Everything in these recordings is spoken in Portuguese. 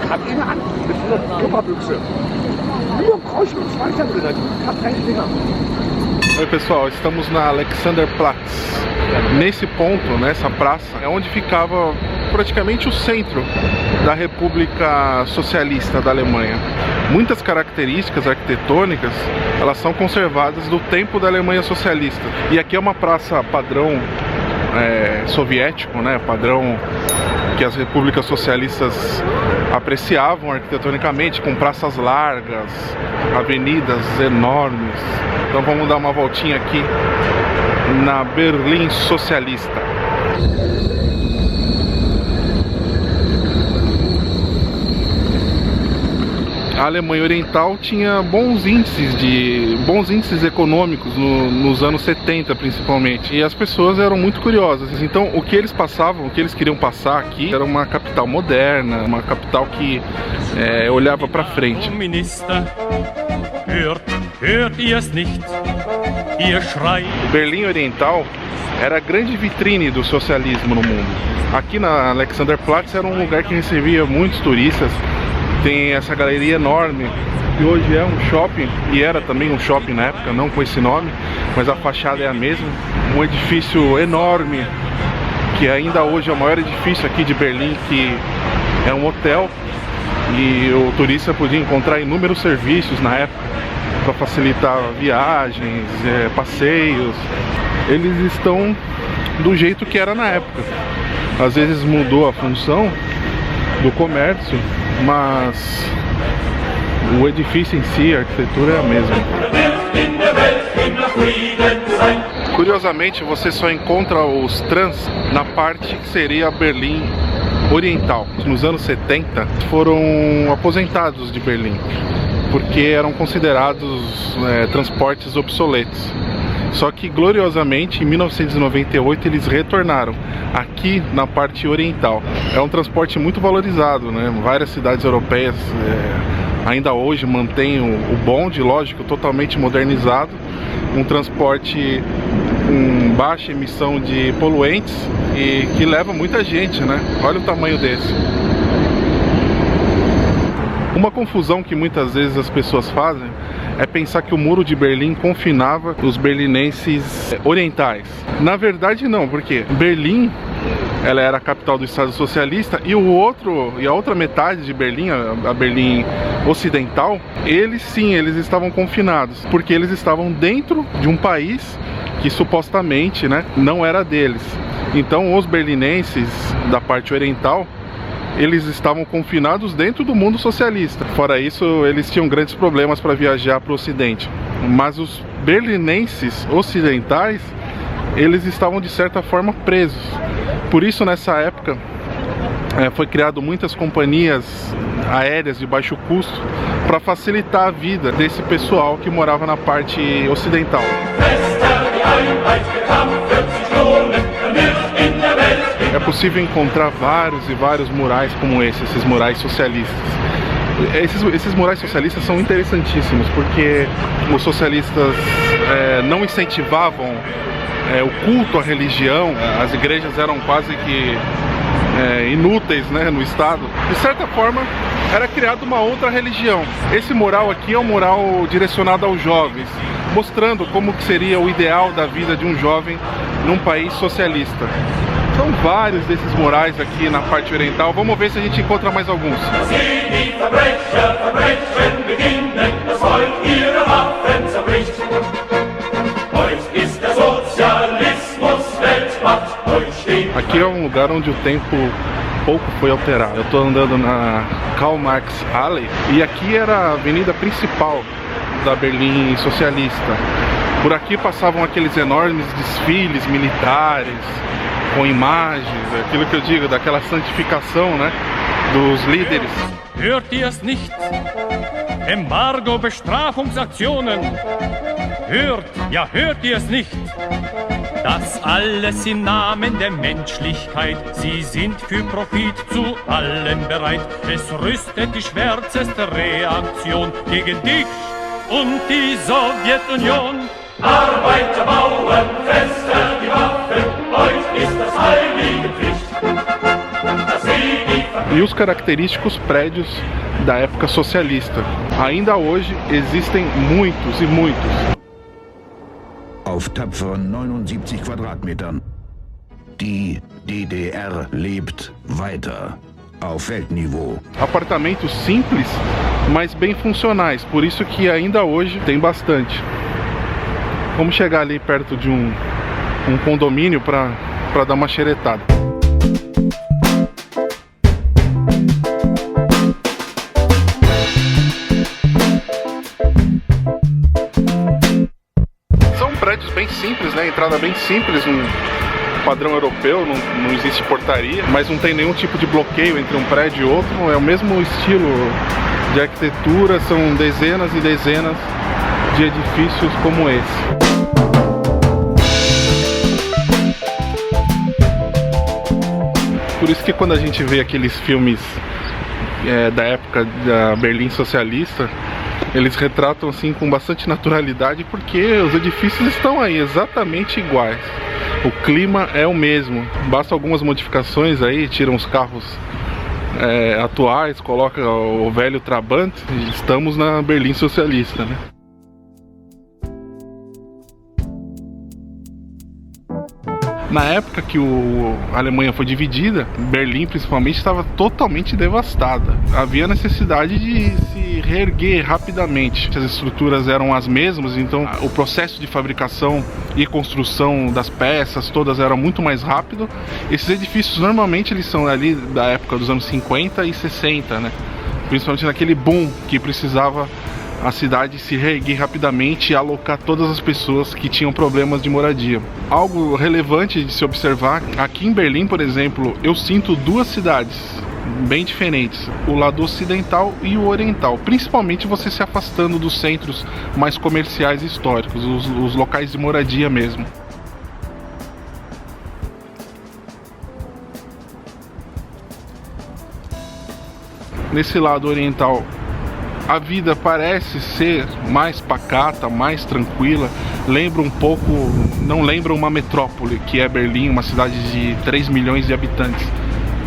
kam innen an mit so einer Tupperbüchse. Nur Kräusch und Speicher drin, ich hab keine Finger. Oi pessoal, estamos na Alexanderplatz. Nesse ponto, nessa praça, é onde ficava praticamente o centro da República Socialista da Alemanha. Muitas características arquitetônicas, elas são conservadas do tempo da Alemanha socialista. E aqui é uma praça padrão soviético, né? Padrão que as repúblicas socialistas apreciavam arquitetonicamente, com praças largas, avenidas enormes. Então vamos dar uma voltinha aqui na Berlim socialista. A Alemanha Oriental tinha bons índices econômicos nos anos 70 principalmente, e as pessoas eram muito curiosas. Então o que eles passavam, o que eles queriam passar aqui era uma capital moderna, uma capital que olhava para frente. Berlim Oriental era a grande vitrine do socialismo no mundo. Aqui na Alexanderplatz era um lugar que recebia muitos turistas. Tem essa galeria enorme, que hoje é um shopping, e era também um shopping na época, não com esse nome, mas a fachada é a mesma. Um edifício enorme, que ainda hoje é o maior edifício aqui de Berlim, que é um hotel, e o turista podia encontrar inúmeros serviços na época, para facilitar viagens, passeios. Eles estão do jeito que era na época. Às vezes mudou a função do comércio, mas o edifício em si, a arquitetura é a mesma. Curiosamente, você só encontra os trans na parte que seria a Berlim Oriental. Nos anos 70 foram aposentados de Berlim, porque eram considerados transportes obsoletos. Só que gloriosamente em 1998 eles retornaram aqui na parte oriental. É um transporte muito valorizado, né? Várias cidades europeias ainda hoje mantêm o bonde, lógico, totalmente modernizado. Um transporte com baixa emissão de poluentes e que leva muita gente, né? Olha o tamanho desse. Uma confusão que muitas vezes as pessoas fazem é pensar que o Muro de Berlim confinava os berlinenses orientais. Na verdade não, porque Berlim, ela era a capital do Estado Socialista, e a outra metade de Berlim, a Berlim Ocidental, eles estavam confinados, porque eles estavam dentro de um país que supostamente, né, não era deles. Então os berlinenses da parte oriental, eles estavam confinados dentro do mundo socialista. Fora isso, eles tinham grandes problemas para viajar para o Ocidente. Mas os berlinenses ocidentais, eles estavam de certa forma presos. Por isso, nessa época, foi criado muitas companhias aéreas de baixo custo para facilitar a vida desse pessoal que morava na parte ocidental. É possível encontrar vários e vários murais como esses murais socialistas. Esses murais socialistas são interessantíssimos, porque os socialistas não incentivavam o culto à religião. As igrejas eram quase que inúteis, né, no Estado. De certa forma, era criada uma outra religião. Esse mural aqui é um mural direcionado aos jovens, mostrando como que seria o ideal da vida de um jovem num país socialista. São vários desses murais aqui na parte oriental. Vamos ver se a gente encontra mais alguns. Aqui é um lugar onde o tempo pouco foi alterado. Eu estou andando na Karl Marx Alley, e aqui era a avenida principal da Berlim socialista. Por aqui passavam aqueles enormes desfiles militares, com imagens, aquilo que eu digo, daquela santificação, né, dos líderes. Hört ihr es nicht? Embargo, Bestrafungsaktionen. Hört ihr es nicht? Das alles im Namen der Menschlichkeit. Sie sind für Profit zu allem bereit. Es rüstet die schwärzeste Reaktion gegen dich und die Sowjetunion. Arbeiter, Bauern, fester die Waffen, euch ist das heilige Pflicht, dass sie die e os característicos prédios da época socialista. Ainda hoje existem muitos e muitos. Auf tapferen 79 Quadratmetern. Die DDR lebt weiter. Auf Weltniveau. Apartamentos simples, mas bem funcionais, por isso que ainda hoje tem bastante. Vamos chegar ali perto de um condomínio para dar uma xeretada. São prédios bem simples, né? Entrada bem simples, um padrão europeu, não existe portaria, mas não tem nenhum tipo de bloqueio entre um prédio e outro, é o mesmo estilo de arquitetura, são dezenas e dezenas de edifícios como esse. Por isso que quando a gente vê aqueles filmes da época da Berlim socialista, eles retratam assim com bastante naturalidade, porque os edifícios estão aí exatamente iguais. O clima é o mesmo, basta algumas modificações aí, tiram os carros atuais, coloca o velho Trabant, e estamos na Berlim socialista, né? Na época que a Alemanha foi dividida, Berlim principalmente estava totalmente devastada. Havia necessidade de se reerguer rapidamente. As estruturas eram as mesmas, então o processo de fabricação e construção das peças todas era muito mais rápido. Esses edifícios normalmente eles são ali da época dos anos 50 e 60, né? Principalmente naquele boom que precisava a cidade se reerguer rapidamente e alocar todas as pessoas que tinham problemas de moradia. Algo relevante de se observar, aqui em Berlim, por exemplo, eu sinto duas cidades bem diferentes, o lado ocidental e o oriental, principalmente você se afastando dos centros mais comerciais e históricos, os locais de moradia mesmo. Nesse lado oriental, a vida parece ser mais pacata, mais tranquila, lembra um pouco, não lembra uma metrópole, que é Berlim, uma cidade de 3 milhões de habitantes.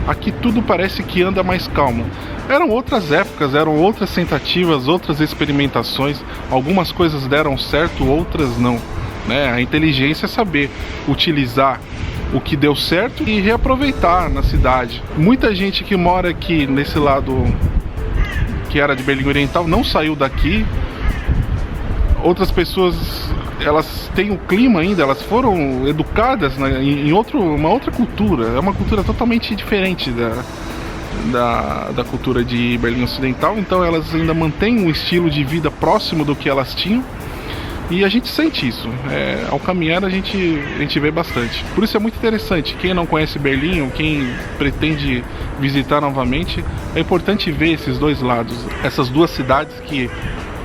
Aqui tudo parece que anda mais calmo. Eram outras épocas, eram outras tentativas, outras experimentações, algumas coisas deram certo, outras não, né? A inteligência é saber utilizar o que deu certo e reaproveitar na cidade. Muita gente que mora aqui nesse lado que era de Berlim Oriental, não saiu daqui. Outras pessoas, elas têm o clima ainda, elas foram educadas em uma outra cultura. É uma cultura totalmente diferente da cultura de Berlim Ocidental, então elas ainda mantêm um estilo de vida próximo do que elas tinham. E a gente sente isso, ao caminhar a gente vê bastante. Por isso é muito interessante, quem não conhece Berlim ou quem pretende visitar novamente, é importante ver esses dois lados, essas duas cidades que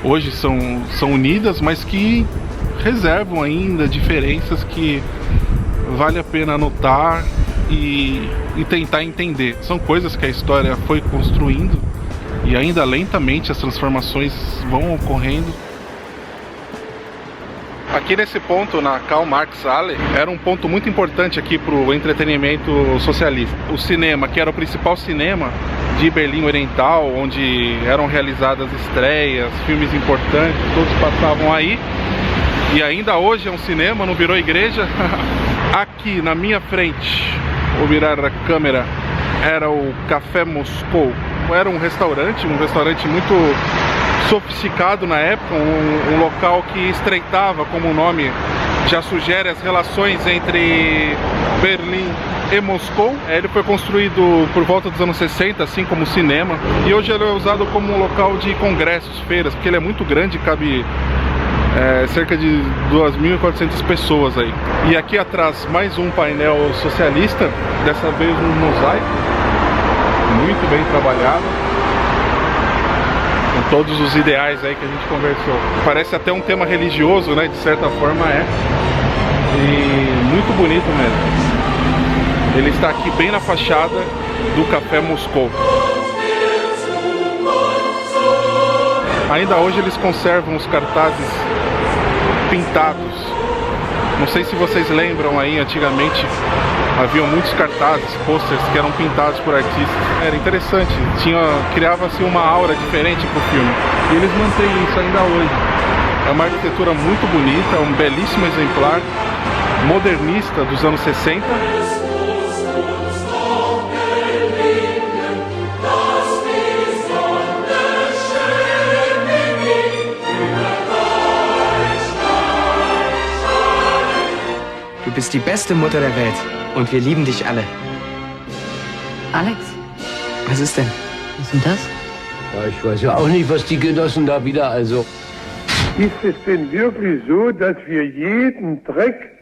hoje são unidas, mas que reservam ainda diferenças que vale a pena anotar e tentar entender. São coisas que a história foi construindo e ainda lentamente as transformações vão ocorrendo. Aqui nesse ponto, na Karl Marx Halle, era um ponto muito importante aqui para o entretenimento socialista. O cinema, que era o principal cinema de Berlim Oriental, onde eram realizadas estreias, filmes importantes, todos passavam aí. E ainda hoje é um cinema, não virou igreja. Aqui na minha frente, vou virar a câmera, era o Café Moscou. Era um restaurante muito sofisticado na época, um local que estreitava, como o nome já sugere, as relações entre Berlim e Moscou. Ele foi construído por volta dos anos 60, assim como o cinema, e hoje ele é usado como um local de congressos, feiras, porque ele é muito grande, cabe cerca de 2.400 pessoas aí. E aqui atrás mais um painel socialista, dessa vez um mosaico, muito bem trabalhado, com todos os ideais aí que a gente conversou. Parece até um tema religioso, né? De certa forma é. E muito bonito mesmo. Ele está aqui bem na fachada do Café Moscou. Ainda hoje eles conservam os cartazes pintados. Não sei se vocês lembram aí, antigamente haviam muitos cartazes, posters que eram pintados por artistas. Era interessante, criava-se uma aura diferente pro filme. E eles mantêm isso ainda hoje. É uma arquitetura muito bonita, um belíssimo exemplar, modernista dos anos 60. Du bist die beste Mutter der Welt und wir lieben dich alle. Alex, Was ist denn? was ist denn das? Ja, ich weiß ja auch nicht, was die Genossen da wieder also. Ist es denn wirklich so, dass wir jeden Dreck